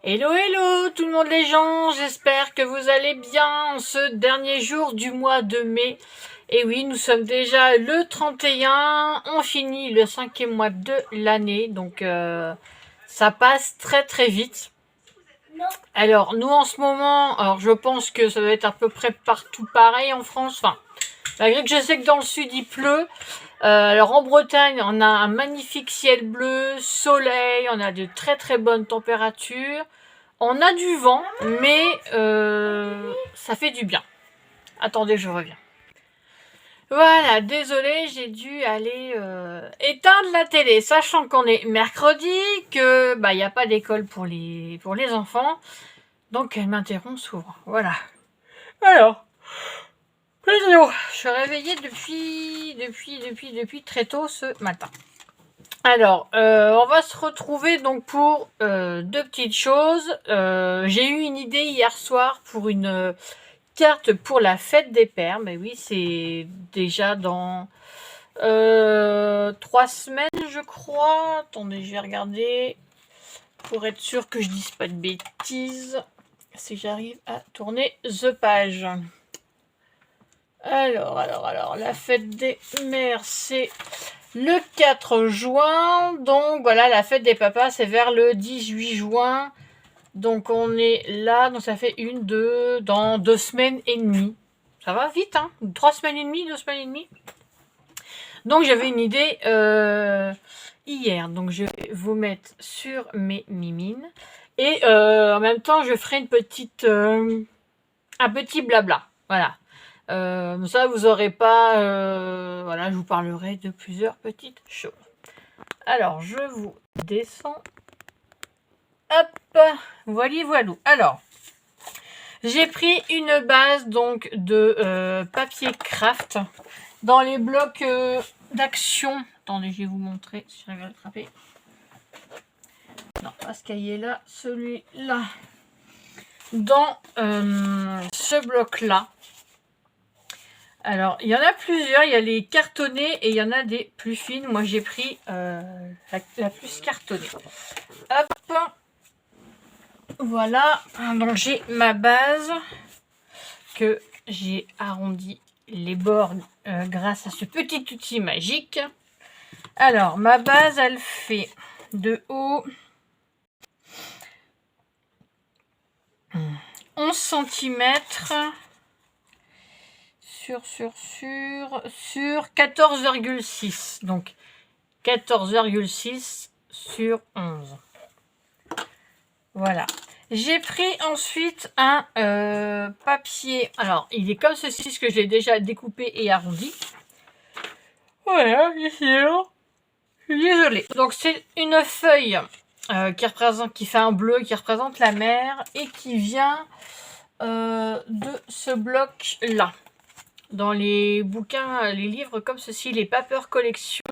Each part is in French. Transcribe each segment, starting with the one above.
Hello hello tout le monde les gens, j'espère que vous allez bien en ce dernier jour du mois de mai. Et oui, nous sommes déjà le 31, on finit le 5e mois de l'année, donc ça passe très très vite. Alors nous en ce moment, alors je pense que ça doit être à peu près partout pareil en France, enfin malgré que je sais que dans le sud il pleut. Alors en Bretagne, on a un magnifique ciel bleu, soleil, on a de très très bonnes températures. On a du vent, mais ça fait du bien. Attendez, je reviens. Voilà, désolé, j'ai dû aller éteindre la télé, sachant qu'on est mercredi, que il n'y a pas d'école pour les enfants, donc elle m'interrompt souvent. Voilà. Alors, je suis réveillée depuis très tôt ce matin. Alors, on va se retrouver donc pour deux petites choses. J'ai eu une idée hier soir pour une carte pour la fête des pères. Mais oui, c'est déjà dans 3 semaines, je crois. Attendez, je vais regarder pour être sûr que je dise pas de bêtises. Si j'arrive à tourner the page. Alors, la fête des mères, c'est le 4 juin, donc voilà, la fête des papas, c'est vers le 18 juin. Donc on est là, donc ça fait dans 2 semaines et demie. Ça va vite, hein, 3 semaines et demie, 2 semaines et demie. Donc j'avais une idée hier, donc je vais vous mettre sur mes mimines. Et en même temps, je ferai un petit blabla, voilà. Ça, vous aurez pas... voilà, je vous parlerai de plusieurs petites choses. Alors, je vous descends. Hop, voilà. Alors, j'ai pris une base donc de papier craft dans les blocs d'action. Attendez, je vais vous montrer si j'arrive à l'attraper. Non, pas ce cahier-là, celui-là. Dans ce bloc-là. Alors, il y en a plusieurs. Il y a les cartonnés et il y en a des plus fines. Moi, j'ai pris la plus cartonnée. Hop. Voilà. Donc, j'ai ma base que j'ai arrondi les bords grâce à ce petit outil magique. Alors, ma base, elle fait de haut 11 cm sur 14,6. Donc 14,6 sur 11. Voilà. J'ai pris ensuite un papier. Alors, il est comme ceci, ce que j'ai déjà découpé et arrondi. Voilà, ici. Je suis désolée. Donc, c'est une feuille qui fait un bleu, qui représente la mer et qui vient de ce bloc-là. Dans les bouquins, les livres comme ceci, les Paper Collection,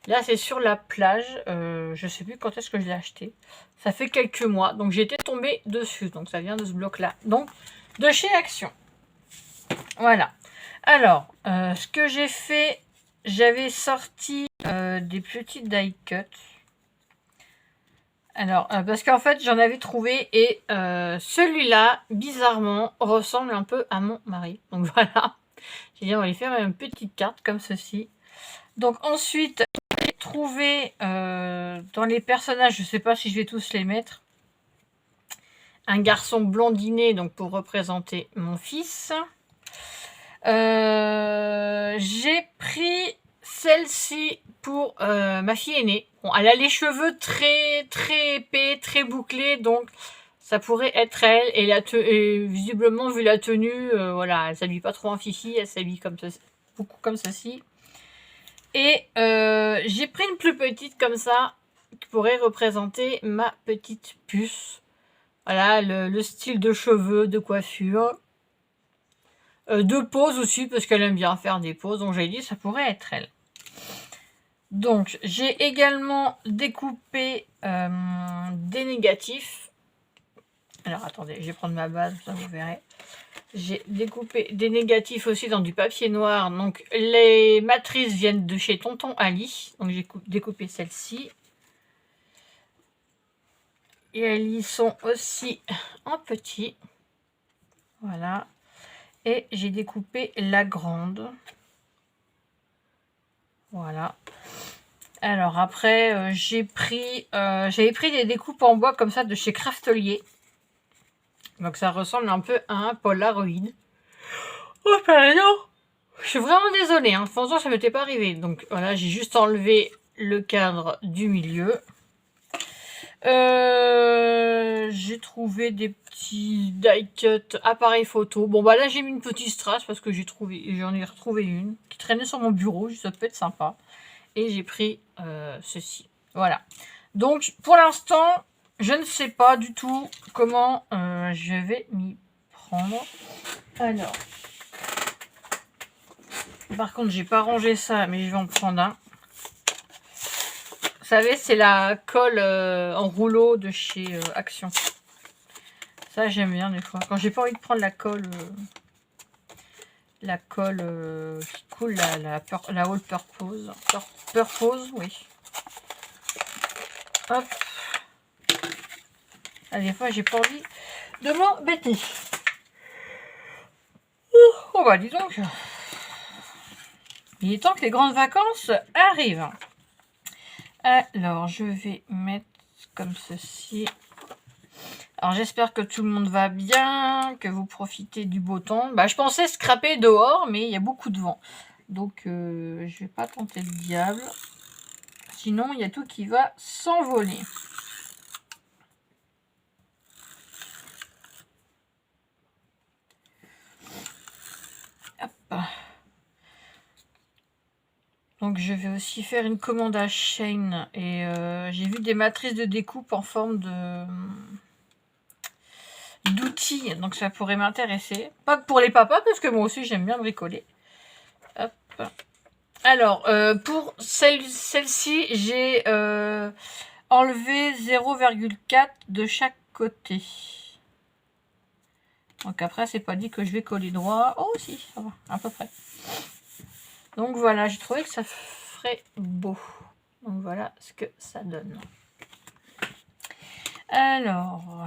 là c'est sur la plage, je sais plus quand est-ce que je l'ai acheté, ça fait quelques mois, donc j'étais tombée dessus, donc ça vient de ce bloc-là, donc de chez Action. Voilà. Alors, ce que j'ai fait, j'avais sorti des petites die cut. Alors, parce qu'en fait, j'en avais trouvé et celui-là, bizarrement, ressemble un peu à mon mari. Donc voilà. J'ai dit, on va lui faire une petite carte comme ceci. Donc ensuite, j'ai trouvé dans les personnages, je ne sais pas si je vais tous les mettre, un garçon blondiné, donc pour représenter mon fils. J'ai pris celle-ci pour ma fille aînée. Bon, elle a les cheveux très très épais, très bouclés, donc ça pourrait être elle. Et visiblement, vu la tenue, voilà, elle s'habille pas trop en fifi, elle s'habille comme ça, beaucoup comme ceci. Et j'ai pris une plus petite comme ça, qui pourrait représenter ma petite puce. Voilà, le style de cheveux, de coiffure. De pose aussi, parce qu'elle aime bien faire des poses. Donc j'ai dit, ça pourrait être elle. Donc j'ai également découpé des négatifs. Alors attendez, je vais prendre ma base, ça vous verrez. J'ai découpé des négatifs aussi dans du papier noir. Donc les matrices viennent de chez Tonton Ali. Donc j'ai découpé celle-ci. Et elles y sont aussi en petit. Voilà. Et j'ai découpé la grande. Voilà. Alors après, j'avais pris des découpes en bois comme ça de chez Craftelier. Donc ça ressemble un peu à un Polaroid. Oh pardon. Je suis vraiment désolée, hein. Franchement, ça m'était pas arrivé. Donc voilà, j'ai juste enlevé le cadre du milieu. J'ai trouvé des petits die cut appareil photo. Bon bah là j'ai mis une petite strass parce que j'en ai retrouvé une qui traînait sur mon bureau, ça peut être sympa. Et j'ai pris ceci. Voilà. Donc pour l'instant, je ne sais pas du tout comment je vais m'y prendre. Alors. Par contre, j'ai pas rangé ça, mais je vais en prendre un. Vous savez, c'est la colle en rouleau de chez Action. Ça, j'aime bien des fois. Quand j'ai pas envie de prendre la colle qui coule, la All Purpose. Purpose, oui. Hop. Ah, des fois, j'ai pas envie de m'embêter. Oh, bah, dis donc. Il est temps que les grandes vacances arrivent. Alors, je vais mettre comme ceci. Alors, j'espère que tout le monde va bien, que vous profitez du beau temps. Bah, je pensais scraper dehors, mais il y a beaucoup de vent. Donc, je vais pas tenter le diable. Sinon, il y a tout qui va s'envoler. Hop. Donc, je vais aussi faire une commande à Shein. Et j'ai vu des matrices de découpe en forme d'outils. Donc, ça pourrait m'intéresser. Pas que pour les papas, parce que moi aussi, j'aime bien bricoler. Hop. Alors, pour celle-ci, j'ai enlevé 0,4 de chaque côté. Donc après, c'est pas dit que je vais coller droit. Oh si, ça va, à peu près. Donc voilà, j'ai trouvé que ça ferait beau. Donc voilà ce que ça donne. Alors,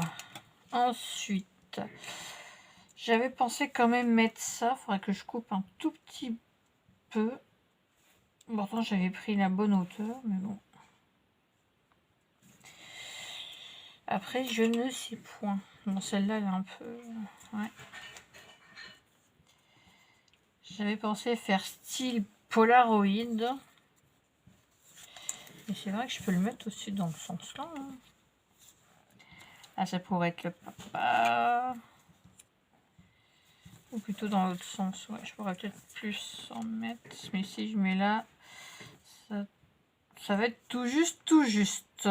ensuite, j'avais pensé quand même mettre ça. Il faudrait que je coupe un tout petit peu. Pourtant, j'avais pris la bonne hauteur, mais bon. Après, je ne sais point. Bon, celle-là, elle est un peu... Ouais. J'avais pensé faire style Polaroid. Et c'est vrai que je peux le mettre aussi dans le sens là. Hein. Ah, ça pourrait être le papa. Ou plutôt dans l'autre sens. Ouais, je pourrais peut-être plus en mettre. Mais si je mets là, ça va être tout juste, tout juste.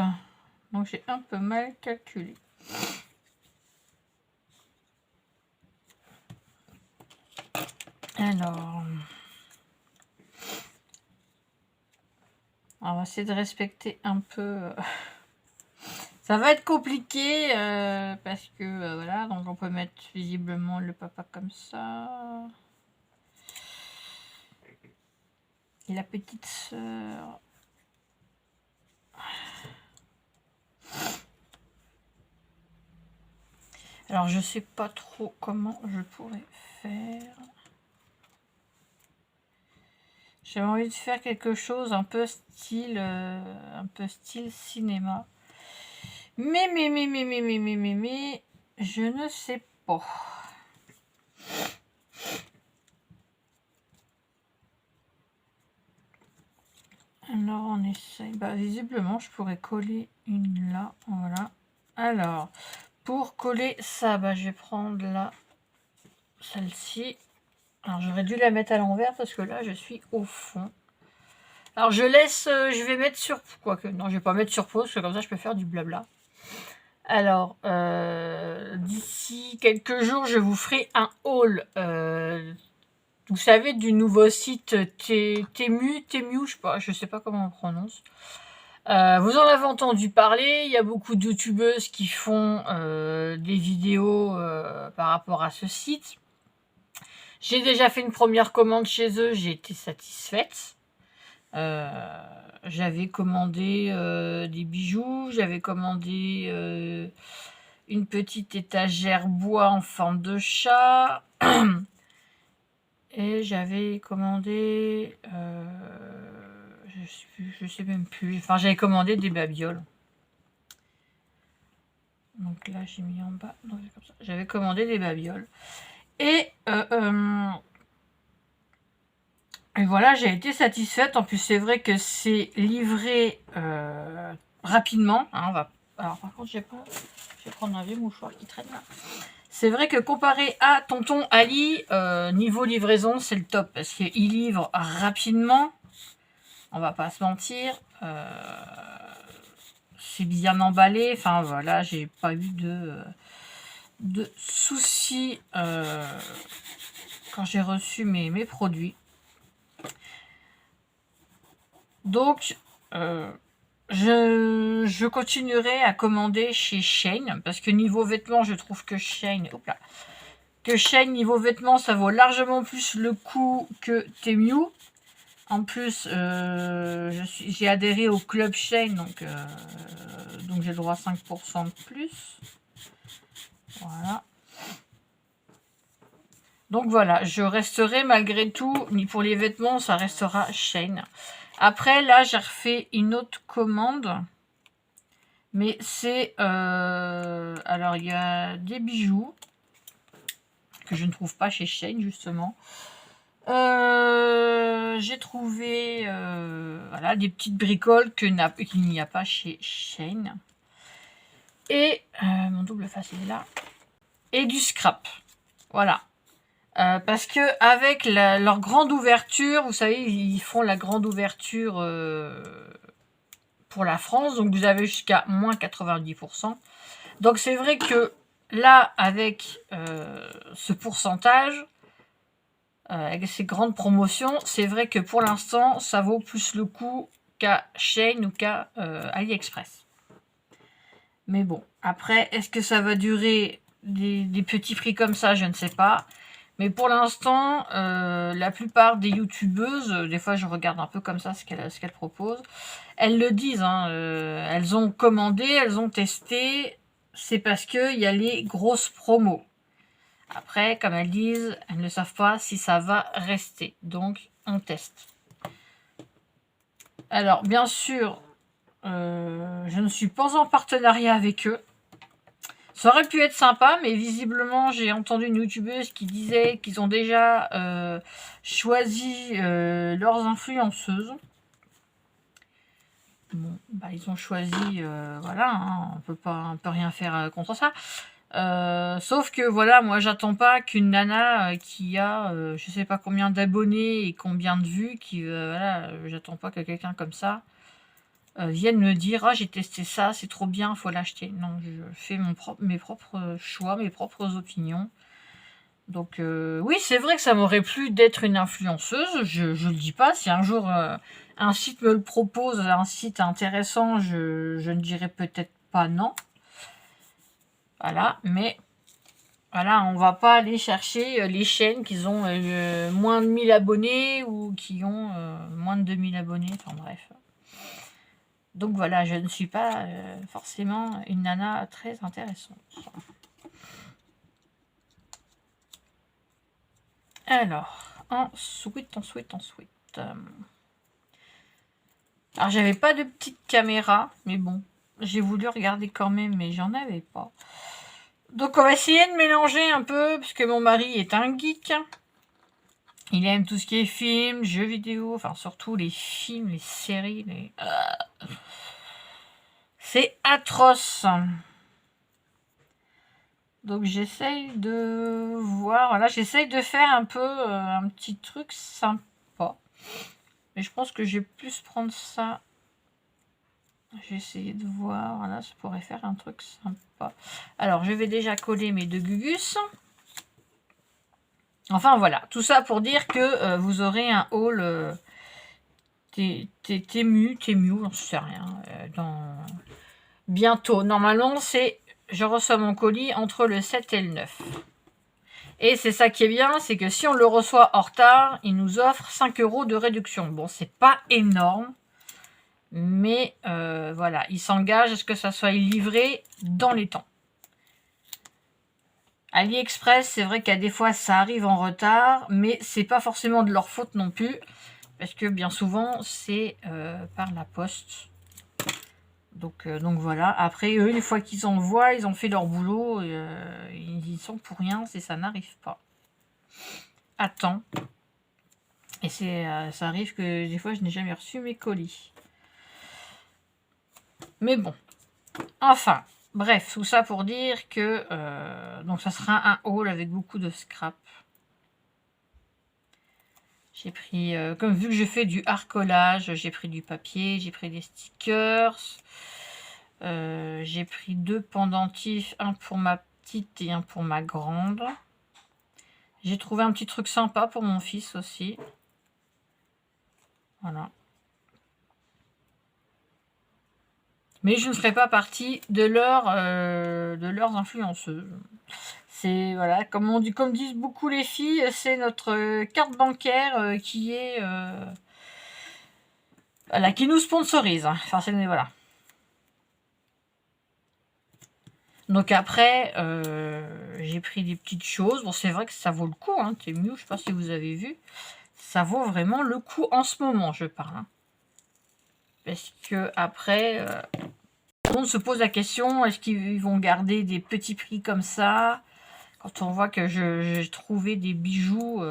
Donc j'ai un peu mal calculé. Alors, on va essayer de respecter un peu. Ça va être compliqué parce que voilà, donc on peut mettre visiblement le papa comme ça. Et la petite sœur. Alors je sais pas trop comment je pourrais faire. J'avais envie de faire quelque chose un peu style cinéma. Mais, je ne sais pas. Alors, on essaye. Bah, visiblement, je pourrais coller une là. Voilà. Alors, pour coller ça, bah, je vais prendre là, celle-ci. Alors, j'aurais dû la mettre à l'envers parce que là, je suis au fond. Alors, je vais mettre sur... Quoique, non, je vais pas mettre sur pause parce que comme ça, je peux faire du blabla. Alors, d'ici quelques jours, je vous ferai un haul, vous savez, du nouveau site Temu, je sais pas comment on prononce. Vous en avez entendu parler, il y a beaucoup de youtubeuses qui font des vidéos par rapport à ce site. J'ai déjà fait une première commande chez eux, j'ai été satisfaite. J'avais commandé des bijoux, j'avais commandé une petite étagère bois en forme de chat. Et j'avais commandé... je sais même plus. Enfin, j'avais commandé des babioles. Donc là, j'ai mis en bas. Non, c'est comme ça. J'avais commandé des babioles. Et voilà, j'ai été satisfaite. En plus, c'est vrai que c'est livré rapidement. Hein, alors, par contre, je vais prendre un vieux mouchoir qui traîne là. C'est vrai que comparé à Tonton Ali, niveau livraison, c'est le top. Parce qu'il livre rapidement. On va pas se mentir. C'est bien emballé. Enfin, voilà, j'ai pas eu de soucis quand j'ai reçu mes produits. Donc, je continuerai à commander chez Shein, parce que niveau vêtements, je trouve que Shein, niveau vêtements, ça vaut largement plus le coup que Temu. En plus, j'ai adhéré au club Shein, donc j'ai le droit à 5% de plus. Voilà. Donc voilà, je resterai malgré tout, ni pour les vêtements, ça restera Shein. Après, là, j'ai refait une autre commande. Mais c'est... alors, il y a des bijoux que je ne trouve pas chez Shein, justement. J'ai trouvé voilà, des petites bricoles qu'il n'y a pas chez Shein. Et mon double face est là. Et du scrap. Voilà. Parce que avec leur grande ouverture, vous savez, ils font la grande ouverture pour la France, donc vous avez jusqu'à moins 90%. Donc c'est vrai que là, avec ce pourcentage, avec ces grandes promotions, c'est vrai que pour l'instant, ça vaut plus le coup qu'à Shein ou qu'à AliExpress. Mais bon, après, est-ce que ça va durer des petits prix comme ça? Je ne sais pas. Mais pour l'instant, la plupart des youtubeuses, des fois je regarde un peu comme ça ce qu'elles proposent, elles le disent, hein, elles ont commandé, elles ont testé, c'est parce qu'il y a les grosses promos. Après, comme elles disent, elles ne savent pas si ça va rester, donc on teste. Alors, bien sûr, je ne suis pas en partenariat avec eux. Ça aurait pu être sympa, mais visiblement, j'ai entendu une youtubeuse qui disait qu'ils ont déjà choisi leurs influenceuses. Bon, bah, ils ont choisi, voilà, hein, on peut rien faire contre ça. Sauf que, voilà, moi, j'attends pas qu'une nana qui a, je sais pas combien d'abonnés et combien de vues, voilà, j'attends pas que quelqu'un comme ça viennent me dire « Ah, j'ai testé ça, c'est trop bien, il faut l'acheter ». Non, je fais mes propres choix, mes propres opinions. Donc oui, c'est vrai que ça m'aurait plu d'être une influenceuse, je le dis pas. Si un jour un site me le propose, un site intéressant, je ne dirais peut-être pas non. Voilà, mais voilà, on va pas aller chercher les chaînes qui ont moins de 1000 abonnés ou qui ont moins de 2000 abonnés, enfin bref. Donc voilà, je ne suis pas forcément une nana très intéressante. Alors, ensuite. Alors, j'avais pas de petite caméra, mais bon, j'ai voulu regarder quand même, mais j'en avais pas. Donc, on va essayer de mélanger un peu, puisque mon mari est un geek. Il aime tout ce qui est film, jeux vidéo, enfin surtout les films, les séries, c'est atroce. Donc j'essaye de voir, voilà, j'essaye de faire un peu un petit truc sympa. Mais je pense que je vais plus prendre ça. J'ai essayé de voir, voilà, ça pourrait faire un truc sympa. Alors je vais déjà coller mes deux gugus. Enfin voilà, tout ça pour dire que vous aurez un haul Temu, j'en sais rien, bientôt. Normalement, je reçois mon colis entre le 7 et le 9. Et c'est ça qui est bien, c'est que si on le reçoit en retard, il nous offre 5 € de réduction. Bon, c'est pas énorme, mais voilà, il s'engage à ce que ça soit livré dans les temps. AliExpress, c'est vrai qu'à des fois ça arrive en retard, mais c'est pas forcément de leur faute non plus, parce que bien souvent c'est par la poste. Donc voilà. Après eux, une fois qu'ils envoient, ils ont fait leur boulot, ils sont pour rien si ça n'arrive pas. Attends. Et ça arrive que des fois je n'ai jamais reçu mes colis. Mais bon. Enfin. Bref, tout ça pour dire que donc ça sera un haul avec beaucoup de scrap. J'ai pris, comme vu que je fais du art collage, j'ai pris du papier, j'ai pris des stickers. J'ai pris 2 pendentifs, un pour ma petite et un pour ma grande. J'ai trouvé un petit truc sympa pour mon fils aussi. Voilà. Mais je ne ferai pas partie de leurs influenceuses. C'est voilà, comme disent beaucoup les filles, c'est notre carte bancaire qui est voilà, qui nous sponsorise. Enfin, voilà. Donc après, j'ai pris des petites choses. Bon, c'est vrai que ça vaut le coup. Hein. Temu, je ne sais pas si vous avez vu. Ça vaut vraiment le coup en ce moment, je parle. Hein. Parce que après, tout le monde se pose la question, est-ce qu'ils vont garder des petits prix comme ça? Quand on voit que j'ai trouvé des bijoux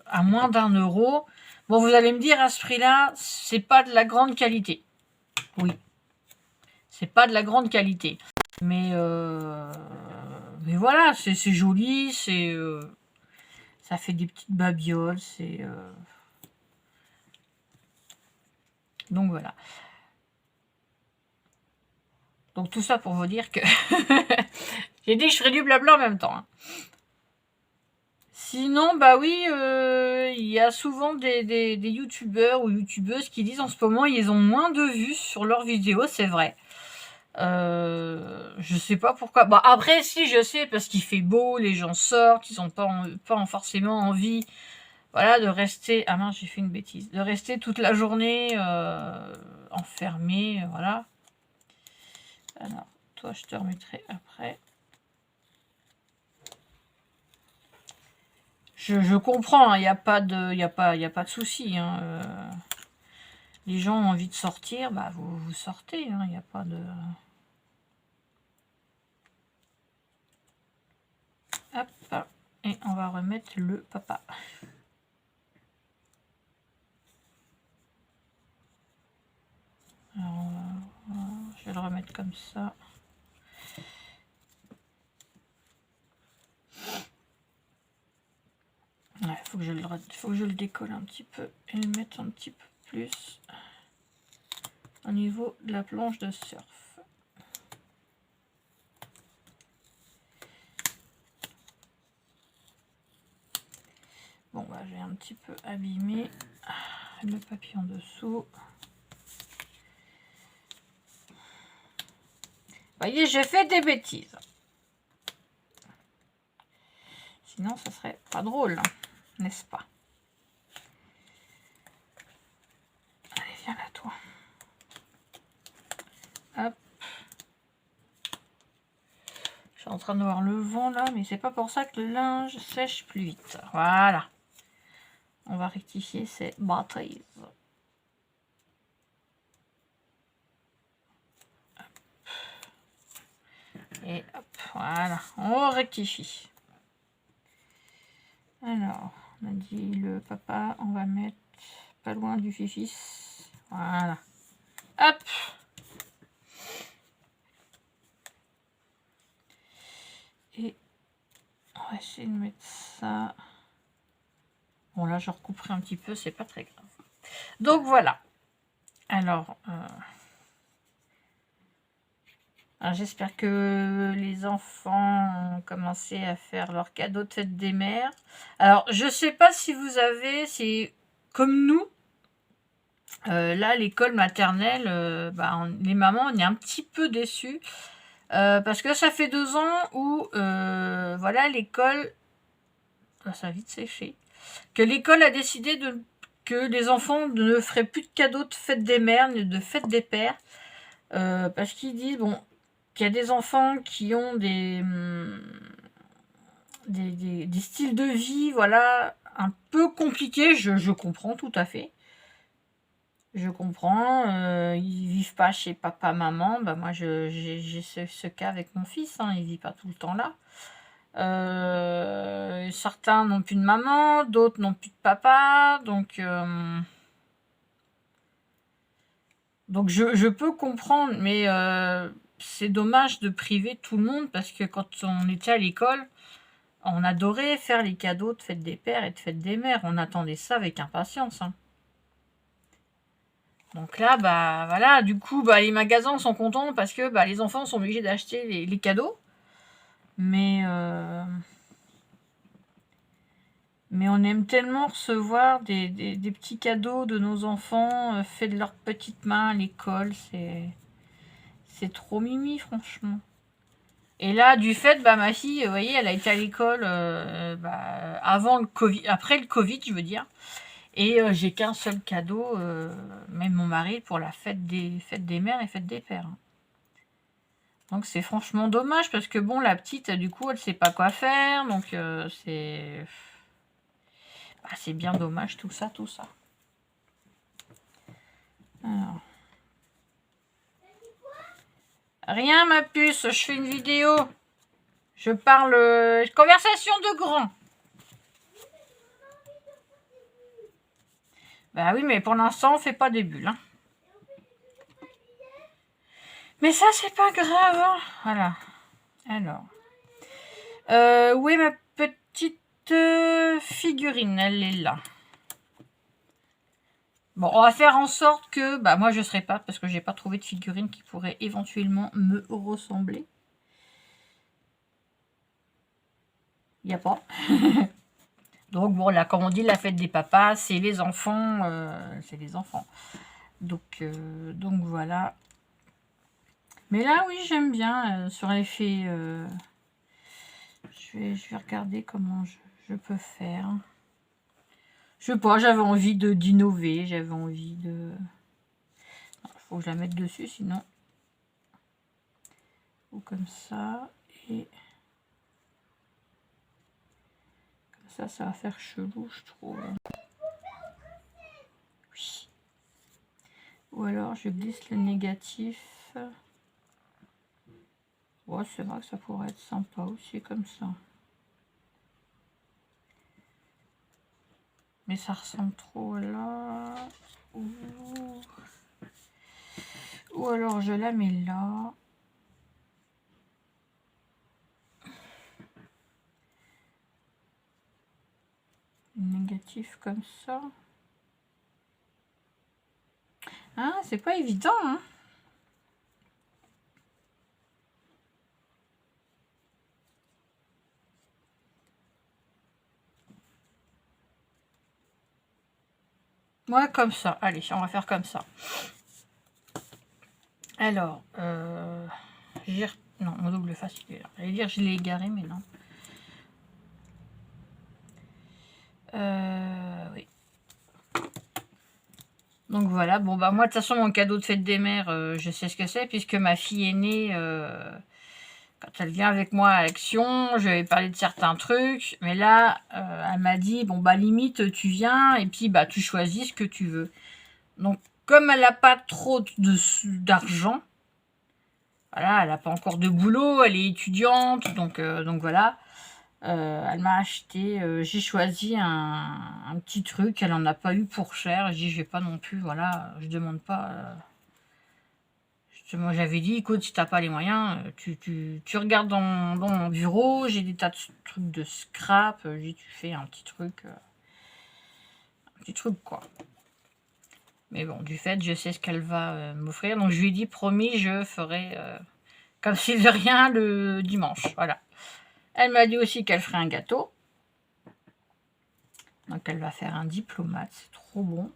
à moins d'1 €. Bon, vous allez me dire, à ce prix-là, c'est pas de la grande qualité. Oui. C'est pas de la grande qualité. Mais voilà, c'est joli, ça fait des petites babioles, donc voilà. Donc tout ça pour vous dire que j'ai dit que je ferais du blabla en même temps. Hein. Sinon, bah oui, il y a souvent des youtubeurs ou youtubeuses qui disent en ce moment ils ont moins de vues sur leurs vidéos, c'est vrai. Je sais pas pourquoi. Bon, après, si, je sais, parce qu'il fait beau, les gens sortent, ils ont pas forcément envie, voilà, de rester. Ah mince, j'ai fait une bêtise. De rester toute la journée enfermé, voilà. Alors, toi, je te remettrai après. Je comprends, il n'y a pas de souci. Hein, les gens ont envie de sortir, bah vous sortez, il n'y a pas de. Hop, et on va remettre le papa. Alors, je vais le remettre comme ça. Ouais, faut que je le décolle un petit peu et le mette un petit peu plus au niveau de la planche de surf. Bon, bah, j'ai un petit peu abîmé le papier en dessous. Vous voyez, j'ai fait des bêtises. Sinon, ça serait pas drôle, n'est-ce pas? Allez, viens là, toi. Hop. Je suis en train de voir le vent là, mais c'est pas pour ça que le linge sèche plus vite. Voilà. On va rectifier ces bêtises. Et hop, voilà, on rectifie. Alors, on a dit le papa, on va mettre pas loin du fifis. Voilà. Hop. Et on va essayer de mettre ça. Bon, là, je recouperai un petit peu, c'est pas très grave. Donc, voilà. Alors, j'espère que les enfants ont commencé à faire leur cadeau de fête des mères. Alors, je sais pas si vous avez, c'est comme nous, là, l'école maternelle, les mamans, on est un petit peu déçus. Parce que ça fait 2 ans où, voilà, l'école Ça a vite séché. Que l'école a décidé que les enfants ne feraient plus de cadeaux de fête des mères, ni de fête des pères. Parce qu'ils disent, bon, qu'il y a des enfants qui ont des styles de vie, voilà, un peu compliqués. Je comprends tout à fait. Je comprends. Ils vivent pas chez papa, maman. Bah, moi, j'ai ce cas avec mon fils. Hein, il vit pas tout le temps là. Certains n'ont plus de maman, d'autres n'ont plus de papa. Donc je peux comprendre, mais c'est dommage de priver tout le monde parce que quand on était à l'école, on adorait faire les cadeaux de fête des pères et de fête des mères. On attendait ça avec impatience. Hein. Donc là, bah voilà, du coup, bah, les magasins sont contents parce que bah, les enfants sont obligés d'acheter les cadeaux. Mais on aime tellement recevoir des petits cadeaux de nos enfants faits de leurs petites mains à l'école. C'est trop mimi, franchement. Et là, du fait, bah, ma fille, vous voyez, elle a été à l'école avant le Covid, après le Covid, je veux dire. Et j'ai qu'un seul cadeau, même mon mari, pour la fête des mères et fête des pères. Hein. Donc c'est franchement dommage parce que bon, la petite, du coup, elle sait pas quoi faire. Donc c'est bien dommage tout ça. Alors. Rien, ma puce, je fais une vidéo. Je parle conversation de grand. Bah oui, mais pour l'instant, on fait pas des bulles. Hein. Mais ça, c'est pas grave. Hein. Voilà. Alors. Où est ma petite figurine? Elle est là. Bon, on va faire en sorte que... Bah, moi, je serai pas, parce que j'ai pas trouvé de figurine qui pourrait éventuellement me ressembler. Il n'y a pas. Donc, bon, là, comme on dit, la fête des papas, c'est les enfants. Donc voilà. Mais là, oui, j'aime bien. Sur l'effet... je vais regarder comment je peux faire. Je sais pas, j'avais envie d'innover. J'avais envie de... Il faut que je la mette dessus, sinon... Ou comme ça. Et... Comme ça va faire chelou, je trouve. Oui. Ou alors, je glisse le négatif. Ouais, c'est vrai que ça pourrait être sympa aussi, comme ça. Mais ça ressemble trop là. Ou alors, je la mets là. Négatif comme ça. Ah, c'est pas évident, hein. Ouais, comme ça. Allez, on va faire comme ça. Alors, non, mon double face, il est là. J'allais dire, je l'ai égaré, mais non. Oui. Donc voilà, bon bah moi de toute façon mon cadeau de fête des mères, je sais ce que c'est puisque ma fille est née, quand elle vient avec moi à Action, je vais parler de certains trucs, mais là elle m'a dit bon bah limite tu viens et puis bah tu choisis ce que tu veux. Donc comme elle n'a pas trop d'argent, voilà, elle n'a pas encore de boulot, elle est étudiante, donc voilà. Elle m'a acheté, j'ai choisi un petit truc, elle en a pas eu pour cher, je dis je vais pas non plus, voilà, je demande pas. Moi j'avais dit écoute si t'as pas les moyens, tu regardes dans mon bureau, j'ai des tas de trucs de scrap, je dis tu fais un petit truc quoi. Mais bon, du fait, je sais ce qu'elle va m'offrir, donc je lui ai dit promis, je ferai comme si de rien le dimanche, voilà. Elle m'a dit aussi qu'elle ferait un gâteau. Donc elle va faire un diplomate, c'est trop bon.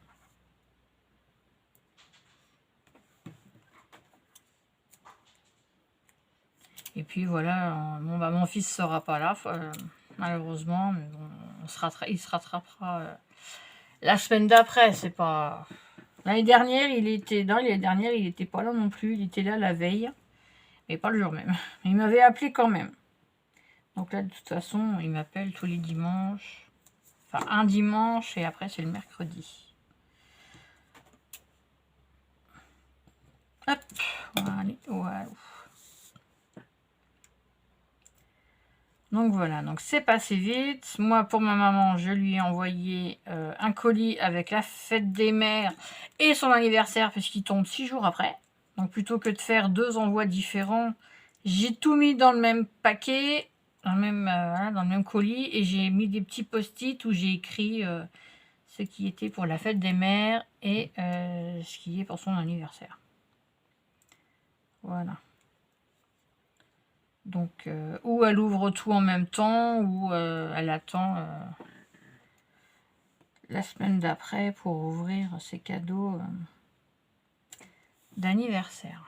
Et puis voilà, bon bah mon fils sera pas là, malheureusement, mais bon, il se rattrapera la semaine d'après. C'est pas... L'année dernière, il était pas là non plus. Il était là la veille, mais pas le jour même. Il m'avait appelé quand même. Donc là, de toute façon, il m'appelle tous les dimanches. Enfin, un dimanche et après, c'est le mercredi. Hop, voilà. Donc voilà, donc c'est passé vite. Moi, pour ma maman, je lui ai envoyé un colis avec la fête des mères et son anniversaire, puisqu'il tombe 6 jours après. Donc plutôt que de faire 2 envois différents, j'ai tout mis dans le même paquet, dans le même colis, et j'ai mis des petits post-it où j'ai écrit ce qui était pour la fête des mères et ce qui est pour son anniversaire. Voilà. Donc, ou elle ouvre tout en même temps, ou elle attend la semaine d'après pour ouvrir ses cadeaux d'anniversaire.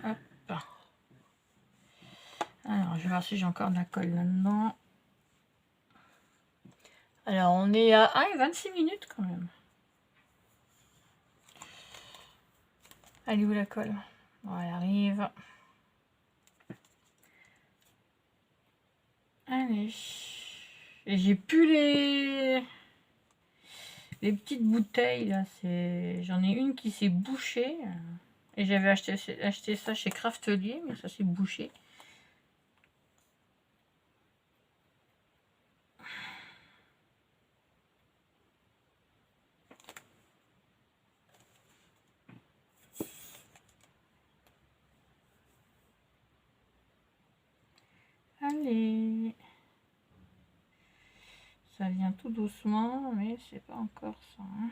Hop. Alors, je vais voir si j'ai encore de la colle là-dedans. Alors, on est à 26 minutes quand même. Elle est où la colle? Bon, elle arrive. Allez. Et j'ai plus les petites bouteilles là. J'en ai une qui s'est bouchée. Et j'avais acheté ça chez Craftelier, mais ça s'est bouché. Allez. Ça vient tout doucement, mais c'est pas encore ça. Hein.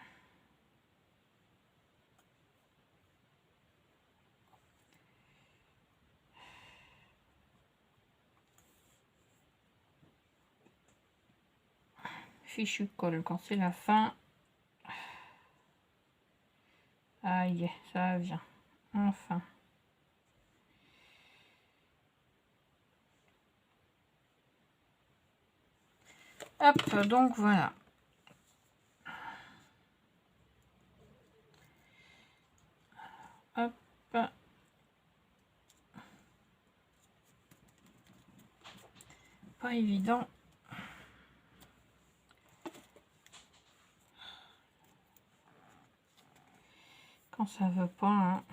Fichu colle quand c'est la fin. Aïe, ça vient. Enfin. Hop, donc voilà. Hop. Pas évident. Quand ça veut pas. Hein.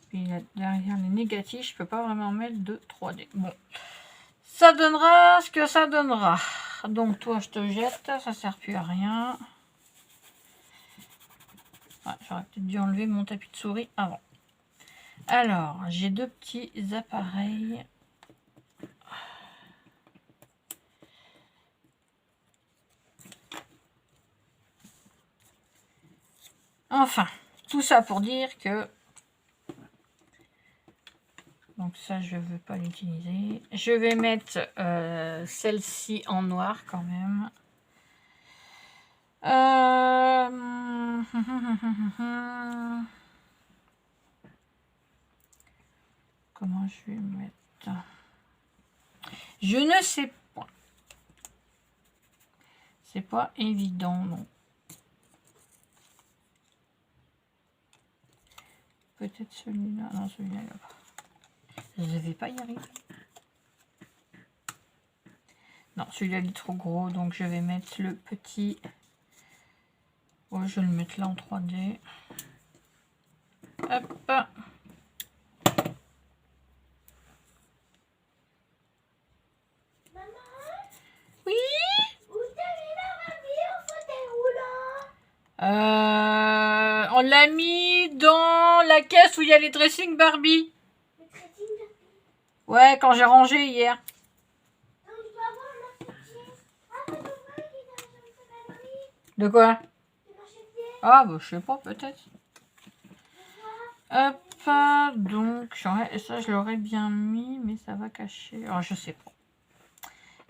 Puis là, derrière les négatifs, je peux pas vraiment mettre de 3D. Bon. Ça donnera ce que ça donnera. Donc toi, je te jette. Ça sert plus à rien. Ouais, j'aurais peut-être dû enlever mon tapis de souris avant. Alors, j'ai 2 petits appareils. Enfin, tout ça pour dire que... Donc ça, je ne veux pas l'utiliser. Je vais mettre celle-ci en noir quand même. Comment je vais mettre? Je ne sais pas. C'est pas évident, non. Peut-être celui-là. Non, celui-là, là. Je ne vais pas y arriver. Non, celui-là, il est trop gros, donc je vais mettre le petit. Ouais, je vais le mettre là en 3D. Hop. Oui. On l'a mis dans la caisse où il y a les dressings Barbie. Ouais, quand j'ai rangé hier. De quoi? Ah, bah, je sais pas, peut-être. Hop, donc, ça, je l'aurais bien mis, mais ça va cacher. Alors, je sais pas.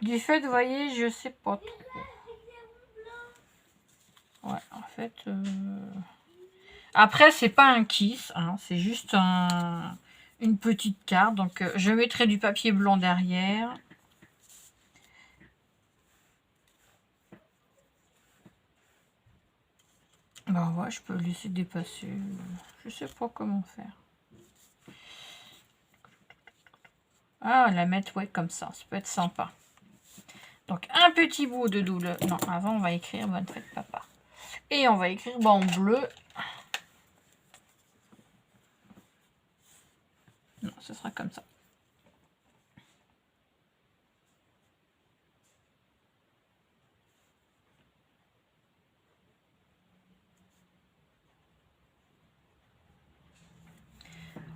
Du fait, vous voyez, je sais pas trop. Ouais, en fait... Après, c'est pas un kiss, hein, c'est juste une petite carte. Donc je mettrai du papier blanc derrière. Bah ouais, je peux le laisser dépasser. Je sais pas comment faire. Ah, la mettre, ouais, comme ça peut être sympa. Donc, un petit bout de douleur. Non, avant, on va écrire bonne fête, papa. Et on va écrire en bleu. Non, ce sera comme ça.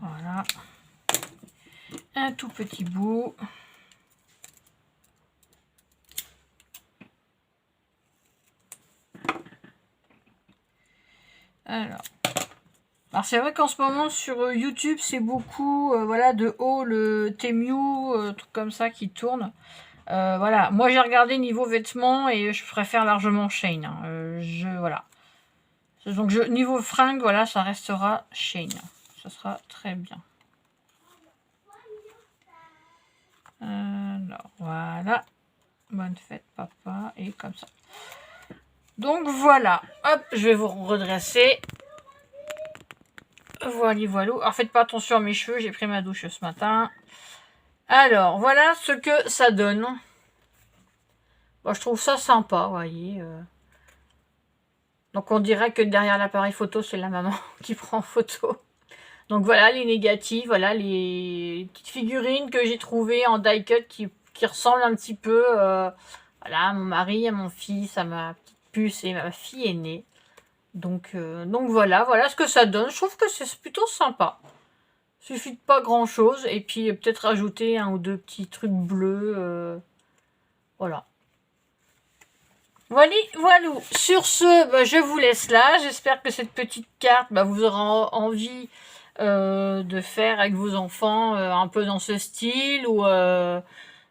Voilà. Un tout petit bout. Alors c'est vrai qu'en ce moment sur YouTube c'est beaucoup voilà, de haut le Temu, truc comme ça qui tourne. Voilà, moi j'ai regardé niveau vêtements et je préfère largement Shein. Hein. Voilà. Donc niveau fringues, voilà, ça restera Shein. Ce sera très bien. Alors voilà. Bonne fête papa. Et comme ça. Donc voilà. Hop, je vais vous redresser. Voilà. Alors faites pas attention à mes cheveux, j'ai pris ma douche ce matin. Alors voilà ce que ça donne. Bon, je trouve ça sympa, vous voyez. Donc on dirait que derrière l'appareil photo, c'est la maman qui prend photo. Donc voilà les négatifs, voilà les petites figurines que j'ai trouvées en die cut qui ressemblent un petit peu voilà, à mon mari, à mon fils, à ma petite puce et ma fille aînée. Donc voilà ce que ça donne. Je trouve que c'est plutôt sympa. Il suffit de pas grand chose. Et puis peut-être rajouter un ou deux petits trucs bleus. Voilà. Voilà. Sur ce, bah, je vous laisse là. J'espère que cette petite carte vous aura envie de faire avec vos enfants un peu dans ce style. Ou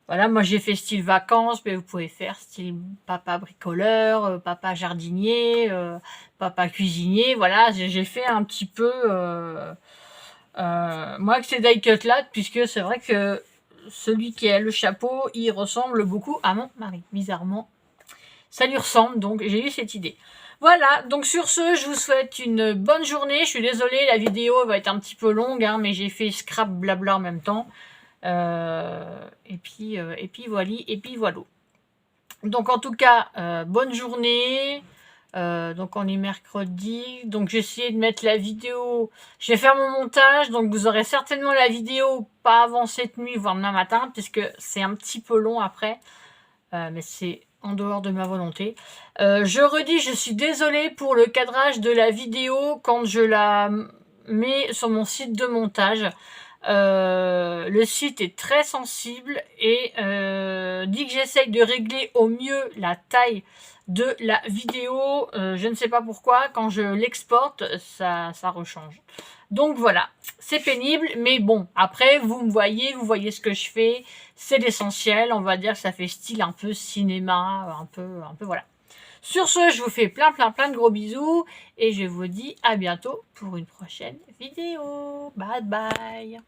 voilà, moi j'ai fait style vacances, mais vous pouvez faire style papa bricoleur, papa jardinier, papa cuisinier. Voilà, j'ai fait un petit peu moi avec ces die cut là, puisque c'est vrai que celui qui a le chapeau, il ressemble beaucoup à mon mari, bizarrement. Ça lui ressemble, donc j'ai eu cette idée. Voilà, donc sur ce, je vous souhaite une bonne journée. Je suis désolée, la vidéo va être un petit peu longue, hein, mais j'ai fait scrap blabla en même temps. Et puis voilà. Donc en tout cas, bonne journée. Donc on est mercredi. Donc j'ai essayé de mettre la vidéo. Je vais faire mon montage, donc vous aurez certainement la vidéo pas avant cette nuit, voire demain matin, puisque c'est un petit peu long après. Mais c'est en dehors de ma volonté. Je redis, je suis désolée pour le cadrage de la vidéo quand je la mets sur mon site de montage. Le site est très sensible et dit que j'essaye de régler au mieux la taille de la vidéo, je ne sais pas pourquoi, quand je l'exporte, ça rechange. Donc voilà, c'est pénible, mais bon, après, vous voyez ce que je fais, c'est l'essentiel, on va dire que ça fait style un peu cinéma, un peu voilà. Sur ce, je vous fais plein de gros bisous, et je vous dis à bientôt pour une prochaine vidéo. Bye bye.